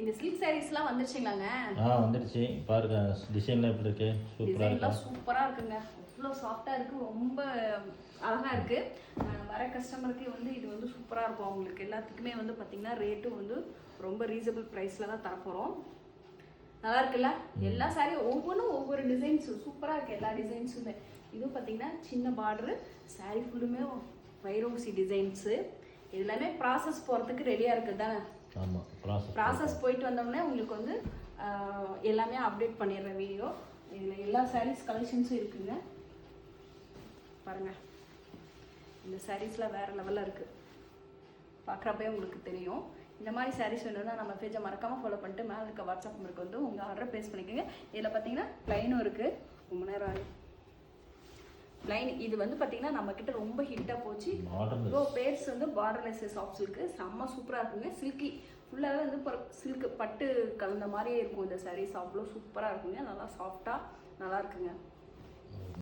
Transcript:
இந்த சில்க் சாரீஸ்லாம் வந்துருச்சுங்களாங்க? வந்துடுச்சு. பாருங்க டிசைன்லாம் எப்படி இருக்கு? சூப்பரா இருக்கு. சூப்பரா இருக்குங்க. அவ்வளோ சாஃப்டா இருக்கு. ரொம்ப அழகா இருக்கு. வர கஸ்டமருக்கு வந்து இது வந்து சூப்பரா இருக்கும். அவங்களுக்கு எல்லாத்துக்குமே வந்து பார்த்தீங்கன்னா ரேட்டும் வந்து ரொம்ப ரீசனபிள் ப்ரைஸ்ல தான் தரப்போகிறோம். நல்லா இருக்குல்ல? எல்லா சாரியும் ஒவ்வொன்றும் ஒவ்வொரு டிசைன்ஸ் சூப்பராக இருக்குது. எல்லா டிசைன்ஸுமே இதுவும் பார்த்தீங்கன்னா சின்ன பார்டரு, சாரி ஃபுல்லுமே வைரோசி டிசைன்ஸு. இது எல்லாமே ப்ராசஸ் போகிறதுக்கு ரெடியாக இருக்குது தானே? ஆமாம், ப்ராசஸ் போயிட்டு வந்தோடனே உங்களுக்கு வந்து எல்லாமே அப்டேட் பண்ணிடுறேன் வீடியோ. இதில் எல்லா சாரீஸ் கலெக்ஷன்ஸும் இருக்குங்க. பாருங்கள், இந்த சாரீஸ்லாம் வேறு லெவலில் இருக்குது. பார்க்குறப்பே உங்களுக்கு தெரியும். இந்த மாதிரி சாரீஸ் வேணும்னா நம்ம பேஜை மறக்காமல் ஃபாலோ பண்ணிட்டு மேலே இருக்க வாட்ஸ்அப் நம்பருக்கு வந்து உங்கள் ஆர்டரை ப்ளேஸ் பண்ணிக்கோங்க. இதில் பார்த்தீங்கன்னா ப்ளைனும் இருக்குது. ரொம்ப நேரம் ஆகும் ப்ளைன். இது வந்து பார்த்தீங்கன்னா நம்மக்கிட்ட ரொம்ப ஹிட்டாக போச்சு. இவ்வளோ பேர்ஸ் வந்து பார்டர்லெஸ் சாஃப்ட் சில்க்கு செம்ம சூப்பராக இருக்குங்க. சில்கி ஃபுல்லாகவே வந்து சில்க்கு பட்டு கலந்த மாதிரியே இருக்கும் இந்த சாரீஸ். அவ்வளோ சூப்பராக இருக்குங்க. நல்லா சாஃப்டாக நல்லா இருக்குங்க.